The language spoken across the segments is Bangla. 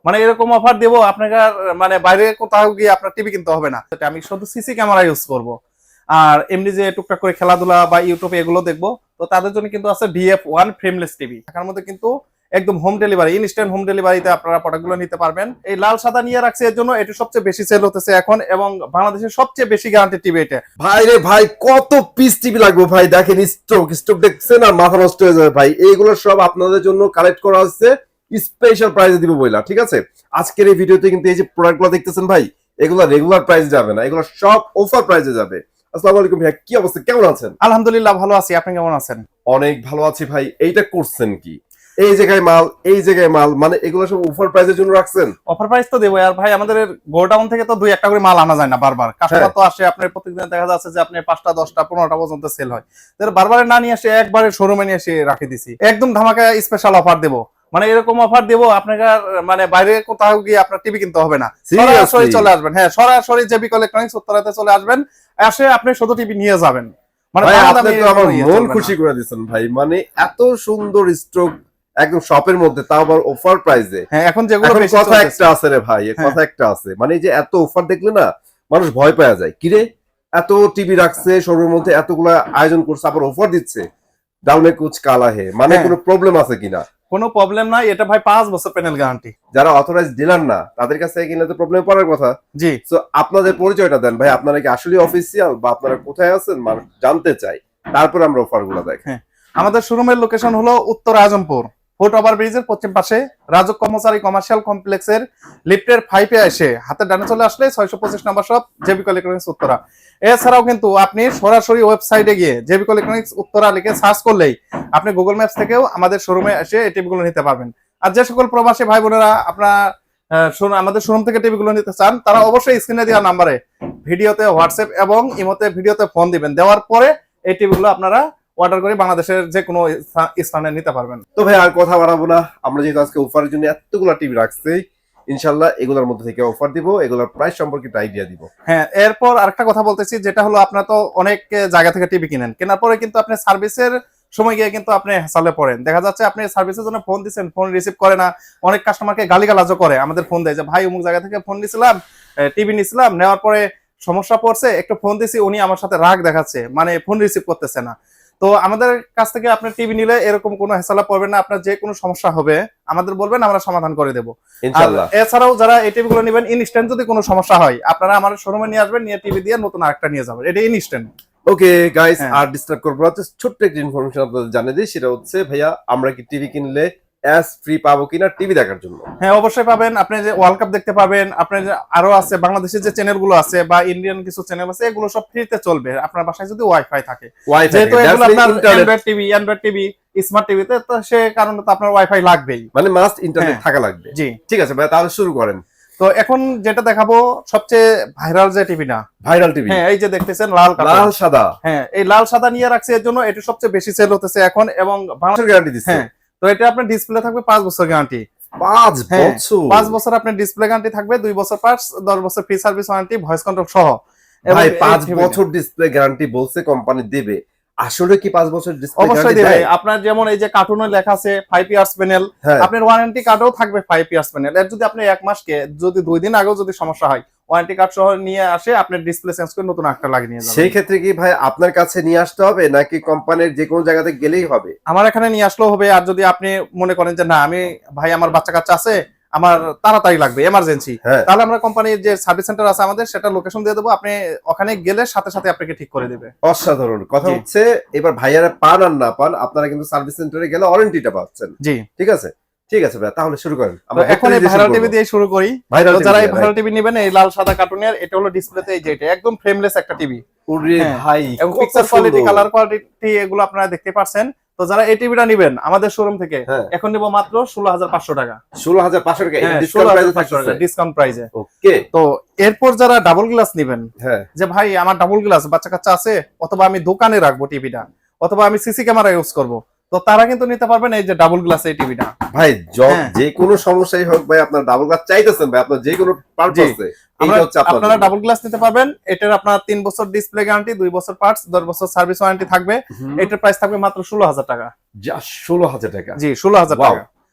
মানে এরকম অফার দেবো আপনাকে মানে বাইরে কোথাও গিয়ে আপনার টিভি কিনতে হবে না, আমি শুধু সিসি ক্যামেরা ইউজ করব। আর এমনি যে টুকটাক করে খেলাধুলা বা ইউটিউবে এগুলো দেখবো, তো তাদের জন্য কিন্তু আছে VF1 ফ্রেমলেস টিভি। ঢাকার মধ্যে কিন্তু একদম হোম ডেলিভারি, ইনস্ট্যান্ট হোম ডেলিভারিতে আপনারা প্রোডাক্টগুলো নিতে পারবেন। এই লাল সাদা নিয়ে রাখছে এর জন্য এটা সবচেয়ে বেশি সেল হতেছে এখন, এবং বাংলাদেশের সবচেয়ে বেশি গ্যারান্টি টিভি এটা। ভাই রে ভাই, কত পিস টিভি লাগবে ভাই? দেখেন স্টক স্টক দেখছেন আর মাথা নষ্ট হয়ে যাবে ভাই। এইগুলো সব আপনাদের জন্য কালেক্ট করা হচ্ছে, স্পেশাল প্রাইসে দিব বইলা, ঠিক আছে? আজকের এই ভিডিওতে কিন্তু এই যে প্রোডাক্টগুলো দেখতেছেন ভাই, এগুলো রেগুলার প্রাইস যাবে না, এগুলো সব অফার প্রাইসে যাবে। আসসালামু আলাইকুম ভাই, কি অবস্থা, কেমন আছেন? আলহামদুলিল্লাহ ভালো আছি, আপনি কেমন আছেন? অনেক ভালো আছি ভাই। এইটা করছেন কি, এই জায়গায় মাল এই জায়গায় মাল, মানে এগুলো সব অফার প্রাইসের জন্য রাখছেন? অফার প্রাইস তো দেবো আর ভাই, আমাদের গোডাউন থেকে তো দুই একটা করে মাল আনা যায় না বারবার, কাস্টমার তো আসে আপনার প্রত্যেকদিন, দেখা যাচ্ছে যে আপনি 5টা 10টা 15টা পর্যন্ত সেল হয়, বারবার না নিয়ে আসে একবারে শোরুমে নিয়ে এসে রাখি দিছি। একদম ধামাকা স্পেশাল অফার দেবো, মানে এরকম অফার দেবো আপনাকে মানে বাইরে কোথাও গিয়ে আপনার টিভি কিনতে হবে না, সরাসরি চলে আসবেন। হ্যাঁ, সরাসরি জেবিকো ইলেকট্রনিক্স উত্তরাতে চলে আসবেন, আসে আপনি শুধু টিভি নিয়ে যাবেন। মানে ভাই আপনি তো আমার মন খুশি করে দিচ্ছেন ভাই, মানে এত সুন্দর স্টক একদম শপের মধ্যে, তাও আবার অফার প্রাইসে। হ্যাঁ, এখন যেগুলো কথা একটা আছে রে ভাই, কথা একটা আছে, মানে যে এত অফার দেখলে না মানুষ ভয় পাওয়া যায়, কিরে এত টিভি রাখছে শোরুমের মধ্যে, এতগুলা আয়োজন করছে, আবার অফার দিচ্ছে, ডালমে কুচ কালা হে, মানে কোনো প্রবলেম আছে কিনা? কোনো প্রবলেম নাই, এটা ভাই 5 বছর প্যানেল গ্যারান্টি। যারা অথরাইজ ডিলার না তাদের কাছে কিনলে তো প্রবলেম পড়ার কথা। জি, সো আপনাদের পরিচয়টা দেন ভাই, আপনারা কি আসলে অফিসিয়াল বা আপনারা কোথায় আছেন মানুষ জানতে চাই, তারপর আমরা অফারগুলো দেখি। হ্যাঁ, আমাদের শোরুমের লোকেশন হলো উত্তর আজমপুর, ফুট ওভার ব্রিজের পশ্চিম পাশে, রাজক কর্মচারী কমার্শিয়াল কমপ্লেক্সের লিফটের 5-এ এসে হাতের ডানে চলে আসলে 625 নম্বর শপ জেবিকো ইলেকট্রনিক্স উত্তরা। এছাড়াও কিন্তু আপনি সরাসরি ওয়েবসাইটে গিয়ে জেবিকো ইলেকট্রনিক্স উত্তরা লিখে সার্চ করলেই আপনি গুগল ম্যাপস থেকেও আমাদের শোরুমে এসে এই টিভিগুলো নিতে পারবেন। আর যে সকল প্রবাসী ভাই বোনেরা আপনারা আমাদের শোরুম থেকে টিভিগুলো নিতে চান, তারা অবশ্যই স্ক্রিনে দেওয়া নাম্বারে ভিডিওতে হোয়াটসঅ্যাপ এবং ইমোতে ভিডিওতে ফোন দিবেন, দেওয়ার পরে এই টিভিগুলো আপনারা অর্ডার করে বাংলাদেশের যে কোনো স্থানে নিতে পারবেন। তো ভাই আর কথা বাড়াবো না, আমরা যেহেতু আজকে অফারের জন্য এতগুলা টিভি রাখছি, ইনশাল্লাহ এগুলোর মধ্যে থেকে অফার দিব, এগুলোর প্রাইস সম্পর্কে একটা আইডিয়া দিব। হ্যাঁ, এরপর আরেকটা কথা বলতেছি, যেটা হলো আপনারা তো অনেক জায়গা থেকে টিভি কিনেন, কেনার পরে কিন্তু আপনি সার্ভিসের সময় গিয়ে কিন্তু আপনি হাসালে পড়েন, দেখা যাচ্ছে আপনি সার্ভিসের জন্য ফোন দিচ্ছেন, ফোন রিসিভ করে না, অনেক কাস্টমারকে গালিগালাজও করে, আমাদের ফোন দেয় যে ভাই অমুক জায়গা থেকে ফোন নিছিলাম, টিভি নিছিলাম, নেওয়ার পরে সমস্যা পড়ছে, একটু ফোন দিছি, উনি আমার সাথে রাগ দেখাচ্ছে, মানে ফোন রিসিভ করতেছে না। তো আমাদের কাছ থেকে আপনি টিভি নিলে এরকম কোনো হেসালা পড়বেন না, আপনার যে কোনো সমস্যা হবে আমাদের বলবেন, আমরা সমাধান করে দেবো ইনশাআল্লাহ। এছাড়াও যারা এই টিভিগুলো নেবেন, ইনস্ট্যান্ট যদি কোনো সমস্যা হয় আপনারা আমাদের শোরুমে নিয়ে আসবেন, নিয়ে টিভি দিয়ে নতুন আরেকটা নিয়ে যাবেন, এটা ইনস্ট্যান্ট। ওকে গাইস, আর ডিস্টার্ব করবো না, ছোট্ট একটা ইনফরমেশন আপনাদের জানিয়ে দিই, সেটা হচ্ছে ভাইয়া আমরা কি টিভি কিনলে অ্যাস ফ্রি পাবো কিনা টিভি দেখার জন্য? হ্যাঁ, অবশ্যই পাবেন। আপনি যে ওয়ার্ল্ড কাপ দেখতে পাবেন, আপনার আরো আছে বাংলাদেশের যে চ্যানেল গুলো আছে বা ইন্ডিয়ান কিছু চ্যানেল আছে, এগুলো সব ফ্রিতে চলবে আপনার বাসায় যদি ওয়াইফাই থাকে। যেহেতু এগুলো আপনার অ্যান্ড্রয়েড টিভি স্মার্ট টিভিতে, তো সে কারণে তো আপনার ওয়াইফাই লাগবেই, মানে মাস্ট ইন্টারনেট থাকা লাগবে। জি ঠিক আছে ভাই, তাহলে শুরু করেন। তো এখন যেটা দেখাবো সবচেয়ে ভাইরাল যে টিভি, না ভাইরাল টিভি, হ্যাঁ এই যে দেখতেছেন লাল সাদা, হ্যাঁ এই লাল সাদা নিয়ে রাখছে এর জন্য এটা সবচেয়ে বেশি সেল হতেছে এখন, এবং বাংলাদেশের গ্যারান্টি দিচ্ছে। হ্যাঁ, তো এটা আপনার ডিসপ্লে থাকবে 5 বছর গ্যারান্টি। 5 বছর আপনার ডিসপ্লে গ্যারান্টি থাকবে, 2 বছর পার্টস, 10 বছর free service warranty, voice control সহ। ভাই 5 বছর ডিসপ্লে গ্যারান্টি বলছে কোম্পানি দেবে, আসলে কি 5 বছর ডিসপ্লে অবশ্যই দেবে। আপনার যেমন এই যে কার্টুনে লেখা আছে 5 ইয়ার্স প্যানেল, আপনার ওয়ারেন্টি কার্ডও থাকবে 5 ইয়ার্স প্যানেল। এর যদি আপনি 1 মাসকে যদি 2 দিন আগেও যদি সমস্যা হয়, ওয়ারেন্টি কার্ড সহ নিয়ে আসে, আপনি ডিসপ্লে চেঞ্জ করে নতুন একটা লাগিয়ে নিয়ে যাবেন। সেই ক্ষেত্রে কি ভাই আপনার কাছে নিয়ে আসতে হবে নাকি কোম্পানির যে কোনো জায়গাতে গেলেই হবে? আমার এখানে নিয়ে আসলেও হবে। আর যদি আপনি মনে করেন যে না আমি ভাই আমার বাচ্চা কাচ্চা আছে, আমার তাড়াতাড়ি লাগবে এমার্জেন্সি, তাহলে আমরা কোম্পানির যে সার্ভিস সেন্টার আছে আমাদের, সেটা লোকেশন দিয়ে দেবো, আপনি ওখানে গেলে সাথে সাথে আপনাকে ঠিক করে দেবে। অসাধারণ কথা হচ্ছে, এবার ভাইয়ারা পান আর না পান, আপনারা কিন্তু সার্ভিস সেন্টারে গেলে ওয়ারেন্টিটা পাচ্ছেন। জি ঠিক আছে, ঠিক আছে ভাই, তাহলে শুরু করেন। আমরা এখন এই ভাইরাল টিভি দিয়ে শুরু করি। তো যারা এই ভাইরাল টিভি নেবেন, এই লাল সাদা কার্টুনের, এটা হলো ডিসপ্লেতে এই যে এটা একদম ফ্রেমলেস একটা টিভি। ওরে ভাই, এবং পিকচার কোয়ালিটি, কালার কোয়ালিটি এগুলো আপনারা দেখতে পাচ্ছেন। তো যারা এই টিভিটা নেবেন আমাদের শোরুম থেকে, এখন নিব মাত্র 16,500 টাকা। 16,500 টাকা এটা ডিসকাউন্ট প্রাইসে থাকছে, ডিসকাউন্ট প্রাইসে। ওকে, তো এরপর যারা ডাবল গ্লাস নেবেন, যে ভাই আমার ডাবল গ্লাস বাচ্চা কাচ্চা আছে, অথবা আমি দোকানে রাখবো টিভিটা, অথবা আমি সিসি ক্যামেরা ইউজ করব, তো তারা কিন্তু নিতে পারবেন এই যে ডাবল গ্লাস এই টিভিটা। ভাই যে কোনো সমস্যাই হোক ভাই, আপনার ডাবল গ্লাস চাইতেছেন ভাই, আপনার যে কোনো পারপাসে আপনারা ডাবল গ্লাস নিতে পারবেন। এটার আপনার 3 বছর ডিসপ্লে গ্যারান্টি, 2 বছর পার্টস, 10 বছর সার্ভিস ওয়ারেন্টি থাকবে। এটার প্রাইস থাকবে মাত্র 16,000 টাকা। যা 16,000 টাকা? জি 16,000 টাকা।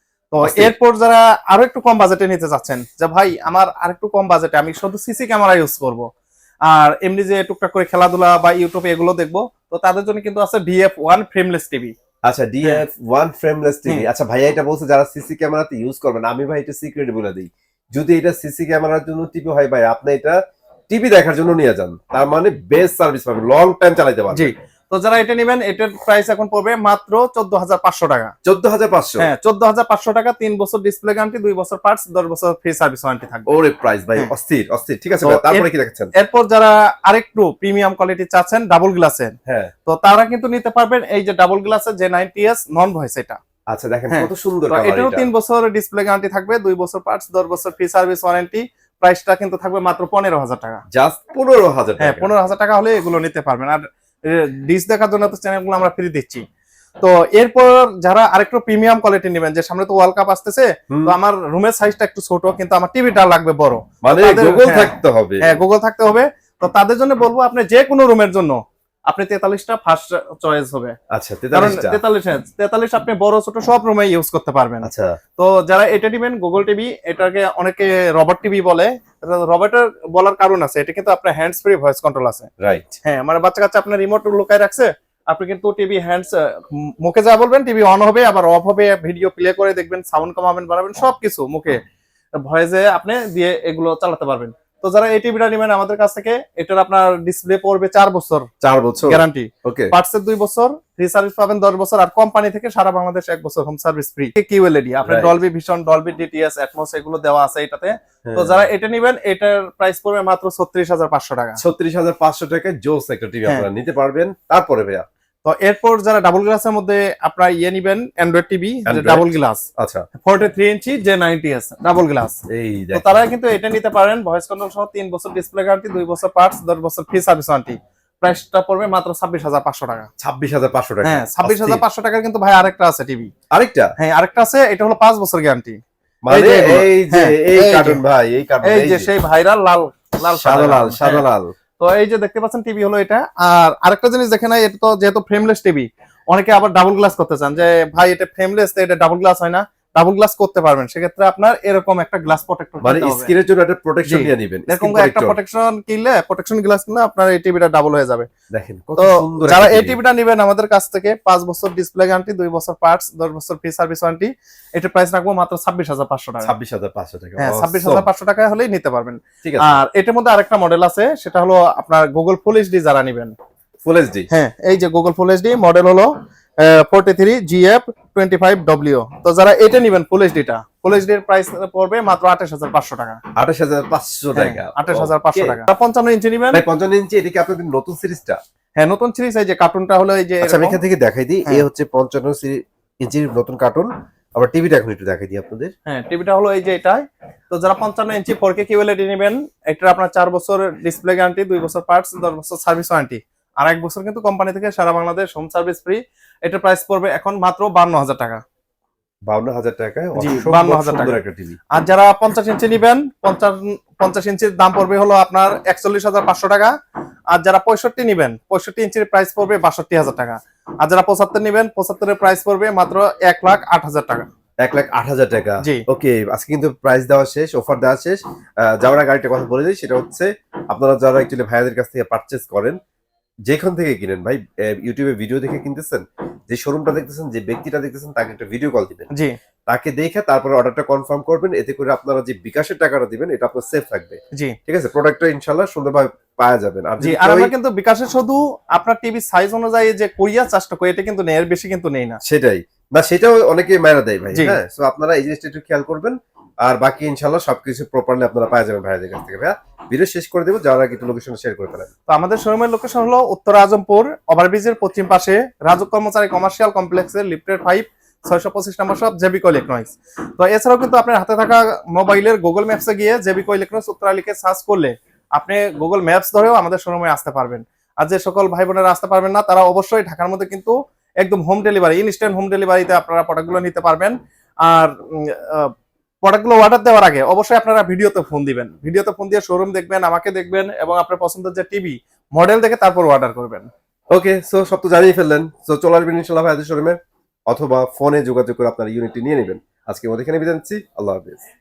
তো অস্থির। এরপর যারা আরো একটু কম বাজেটে নিতে চাচ্ছেন, যে ভাই আমার আরেকটু কম বাজেটে আমি শুধু সিসি ক্যামেরা ইউজ করব, আর এমনি যে টুকটাক করে খেলাধুলা বা ইউটিউবে এগুলো দেখবো, তো তাদের জন্য কিন্তু আছে DF1 ফ্রেমলেস টিভি। আচ্ছা, DF1 ফ্রেমলেস টিভি। হুম। আচ্ছা ভাইয়া এটা বলছে যারা সিসি ক্যামেরাতে ইউজ করবেন, আমি ভাই এটা সিক্রেট বলে দিই, যদি এটা সিসি ক্যামেরার জন্য টিভি হয় ভাই, আপনি এটা টিভি দেখার জন্য নিয়ে যান, তার মানে বেস্ট সার্ভিস পাবেন, লং টাইম চালাতে জি, পারবেন। তো যারা এটা নেবেন এটার প্রাইস এখন পড়বে মাত্র 14,500 টাকা। 14,500? হ্যাঁ, 14,500 টাকা, 3 বছর ডিসপ্লে গ্যারান্টি, 2 বছর পার্টস, 10 বছর ফ্রি সার্ভিস ওয়ারেন্টি থাকবে। ওরে প্রাইস ভাই হ্যাঁ। অস্থির অস্থির। ঠিক আছে তো ভাই, তারপরে কি দেখাচ্ছেন? এরপর যারা আরেকটু প্রিমিয়াম কোয়ালিটি চাচ্ছেন ডাবল গ্লাসের, হ্যাঁ, তো তারা কিন্তু নিতে পারবেন এই যে ডাবল গ্লাসের যে 90s নন ভয়েস এটা। আচ্ছা দেখেন হ্যাঁ, কত সুন্দর তো কালার এটারও এটা। 3 বছর ডিসপ্লে গ্যারান্টি থাকবে, 2 বছর পার্টস, 10 বছর ফ্রি সার্ভিস ওয়ারেন্টি। প্রাইসটা কিন্তু থাকবে মাত্র 15,000 টাকা। জাস্ট 15,000 হ্যাঁ, টাকা। 15,000 টাকা হলে এগুলো নিতে পারবেন। আর ডিশ দেখার জন্য তো চ্যানেলগুলো আমরা ফ্রি দিচ্ছি। তো এরপর যারা আরেকটু প্রিমিয়াম কোয়ালিটি নেবেন, যে সামনে তো ওয়ার্ল্ড কাপ আসতেছে, হুম। তো আমার রুমের সাইজটা একটু ছোট কিন্তু আমার টিভিটা লাগবে বড়, মানে তাদের- গুগল হ্যাঁ, থাকতে হবে। হ্যাঁ গুগল থাকতে হবে। তো তাদের জন্য বলবো আপনি যে কোনো রুমের জন্য আপনি 43টা ফার্স্ট চয়েস হবে। আচ্ছা, কারণ 43টা। 43 আপনি বড় ছোট সব রুমে ইউজ করতে পারবেন। আচ্ছা, তো যারা এটা নেবেন গুগল টিভি, এটাকে অনেকে রবট টিভি বলে। রবটের বলার কারণ আছে, এটা কিন্তু আপনার হ্যান্ডস ফ্রি ভয়েস কন্ট্রোল আছে। রাইট। হ্যাঁ, মানে বাচ্চা কাচ্চা আপনার রিমোট লুকায় রাখছে, আপনি কিন্তু টিভি হ্যান্ডস মুখে যা বলবেন টিভি অন হবে আবার অফ হবে, ভিডিও প্লে করে দেখবেন, সাউন্ড কমাবেন বাড়াবেন সবকিছু মুখে ভয়েসে আপনি দিয়ে এগুলো চালাতে পারবেন। তো যারা এই টিভিটা নেবেন আমাদের কাছ থেকে, এটার আপনার ডিসপ্লে পড়বে 4 বছর 4 বছর গ্যারান্টি, ওকে। পার্টসের 2 বছর, ফ্রি সার্ভিস পাবেন 10 বছর, আর কোম্পানি থেকে সারা বাংলাদেশ 1 বছর হোম সার্ভিস ফ্রি। কিউএলইডি আপনার Right. Dolby vision, Dolby DTS, atoms এগুলো দেওয়া আছে এটাতে। তো যারা এটা নেবেন এটার প্রাইস পড়বে মাত্র 36,500 টাকা। 36,500 টাকায় জোস একটা টিভি হ্যাঁ। আপনারা নিতে পারবেন। তারপরে ভাইয়া তো এরপর যারা ডাবল গ্লাসের মধ্যে আপনার নিবেন Android TV Android? Double glass আচ্ছা 43 ইঞ্চি যে 90s ডাবল গ্লাস, এই তো দেখেন। তারা কিন্তু এটা নিতে পারেন ভয়েস কন্ট্রোল সহ, 3 বছর ডিসপ্লে গ্যারান্টি, 2 বছর পার্টস, 10 বছর ফ্রি সার্ভিস ওয়ারেন্টি। প্রাইসটা পড়বে মাত্র 26,500 টাকা। 26,500 টাকা। হ্যাঁ, 26,500 টাকার কিন্তু ভাই আরেকটা আছে টিভি। আরেকটা হ্যাঁ, আরেকটা আছে, এটা হলো 5 বছর গ্যারান্টি। মানে এই যে এগুলো। এই যে হ্যাঁ, এই এই যে। কার্টুন ভাই, এই কার্টুন এই যে সেই ভাইরাল লাল লাল সাদা লাল সাদা হ্যাঁ। লাল। তো এই যে দেখতে পাচ্ছেন টিভি হলো এটা। আর আরেকটা জিনিস দেখে নাই, এটা তো যেহেতু ফ্রেমলেস টিভি, অনেকে আবার ডাবল গ্লাস করতে চান, যে ভাই এটা ফ্রেমলেস তো এটা ডাবল গ্লাস হয় না, ডাবল গ্লাস করতে পারবেন। সেক্ষেত্রে আপনার এরকম একটা গ্লাস প্রোটেক্টর মানে কিনতে হবে। স্ক্রিনের জন্য একটা প্রোটেকশন জি। নিয়ে নেবেন। এরকম স্ক্রিন একটা প্রোটেকশন কিনলে, প্রোটেকশন গ্লাস কিনলে আপনার এই টিভিটা ডাবল হয়ে যাবে। দেখেন কত তো সুন্দর যারা একটা এই TV। টিভিটা নেবেন আমাদের কাছ থেকে 5 বছর ডিসপ্লে গ্যারান্টি, 2 বছর পার্টস, 10 বছর ফ্রি সার্ভিস ওয়ারেন্টি। এটার প্রাইস রাখবো মাত্র 26,500 টাকা। 26,500 টাকা। হ্যাঁ, Awesome. 26,500 টাকা হলেই নিতে পারবেন। ঠিক আছে। আর এটার মধ্যে আরেকটা মডেল আছে, সেটা হলো আপনার গুগল ফুল এইচডি যারা নেবেন। Full HD. হ্যাঁ, এই যে গুগল ফুল এইচডি মডেল হলো 43GF25W। তো যারা এটা নেবেন ফুল এইচডিটা, ফুল এইচডি এর প্রাইস পড়বে মাত্র 28,500 টাকা। 28,500 টাকা। 28,500 টাকা। 55 ইঞ্চি নেবেন। ভাই 55 ইঞ্চি, এটা কি আপনাদের নতুন সিরিজটা? হ্যাঁ, নতুন সিরিজ। এই যে কার্টুনটা হলো এই যে আচ্ছা আমি এরকম। এখান থেকে দেখাই দিই, এই হ্যাঁ। হচ্ছে 55 ইঞ্চির নতুন কার্টুন। আবার টিভিটা এখন একটু দেখাই দিই আপনাদের। হ্যাঁ, টিভিটা হলো এই যে এটাই। তো যারা 55 ইঞ্চি 4K কিউএলইডি নেবেন, এটার আপনার 4 বছর ডিসপ্লে গ্যারান্টি, 2 বছর পার্টস, 10 বছর সার্ভিস ওয়ারেন্টি, আর 1 বছর কিন্তু কোম্পানি থেকে সারা বাংলাদেশ হোম সার্ভিস ফ্রি। এটার প্রাইস পড়বে এখন মাত্র 52,000 টাকা। 52,000 টাকায় জি, অসম্ভব 52,000 সুন্দর টাকা। একটা টিভি। আর যারা 50 ইঞ্চি নেবেন, 50 ইঞ্চির দাম পড়বে হলো আপনার 41,500 টাকা। আর যারা 65 নেবেন, 65 ইঞ্চির প্রাইস পড়বে 62,000 টাকা। আর যারা 75 নেবেন, 75 এর প্রাইস পড়বে মাত্র 1,08,000 টাকা। 1,08,000 টাকা। জি। ওকে, আজকে কিন্তু প্রাইস দেওয়া শেষ, অফার দেওয়া শেষ। যাওয়ার আগে আরেকটা কথা বলে দিই, সেটা হচ্ছে আপনারা যারা অ্যাকচুয়ালি ভাইয়াদের কাছ থেকে পারচেজ করেন, যেখান থেকে কিনেন ভাই, ইউটিউবে ভিডিও দেখে কিনতেছেন, যে শোরুমটা দেখতেছেন, যে ব্যক্তিটা দেখতেছেন, তাকে একটা ভিডিও কল দিবেন, জি তাকে দেখে তারপরে অর্ডারটা কনফার্ম করবেন। এতে করে আপনারা যে বিকাশের টাকাটা দিবেন এটা আপনার সেফ থাকবে। জি ঠিক আছে, প্রোডাক্টটা ইনশাআল্লাহ সুন্দরভাবে পাওয়া যাবেন। আর জি। যদি আর কেউই- আমরা কিন্তু বিকাশে শুধু আপনার টিভি সাইজ অনুযায়ী যে কুরিয়ার চার্জটা করি, এটা কিন্তু নেই, এর বেশি কিন্তু নেই না। সেটাই, না সেটাও অনেকে মাইরা দেয় ভাই। জি। হ্যাঁ, সো আপনারা এই জিনিসটা একটু খেয়াল করবেন। আর বাকি ইনশাআল্লাহ সবকিছু প্রপারলি আপনারা পাওয়া যাবেন ভাইয়াদের কাছ থেকে। ভাইয়া ভিডিও শেষ করে দেবো, যাওয়ার আগে একটু লোকেশন শেয়ার করে ফেলেন। তো আমাদের শোরুমের লোকেশন হলো উত্তর আজমপুর ওভারব্রিজের পশ্চিম পাশে রাজুক কর্মচারী কমার্শিয়াল কমপ্লেক্সের লিফটের 5 625 নম্বর শপ জেবিকো ইলেকট্রনিক্স। তো এছাড়াও কিন্তু আপনার হাতে থাকা মোবাইলের গুগল ম্যাপসে গিয়ে জেবিকো ইলেকট্রনিক্স উত্তরা লিখে সার্চ করলে আপনি গুগল ম্যাপস ধরেও আমাদের শোরুমে আসতে পারবেন। আর যে সকল ভাই বোনেরা আসতে পারবেন না, তারা অবশ্যই ঢাকার মধ্যে কিন্তু একদম হোম ডেলিভারি, ইনস্ট্যান্ট হোম ডেলিভারিতে আপনারা প্রোডাক্টগুলো নিতে পারবেন। আর প্রোডাক্টগুলো অর্ডার দেওয়ার আগে অবশ্যই আপনারা ভিডিওতে ফোন দিবেন, ভিডিওতে ফোন দিয়ে শোরুম দেখবেন, আমাকে দেখবেন এবং আপনার পছন্দের যে টিভি মডেল দেখে তারপর অর্ডার করবেন। ওকে, সো সব তো জানিয়ে ফেললেন। সো চলে আসবেন ইনশাআল্লাহ ভাইয়াদের শোরুমে, অথবা ফোনে যোগাযোগ করে আপনারা ইউনিটটি নিয়ে নেবেন। আজকে আমাদের এখানে বিদায় নিচ্ছি। আল্লাহ হাফেজ।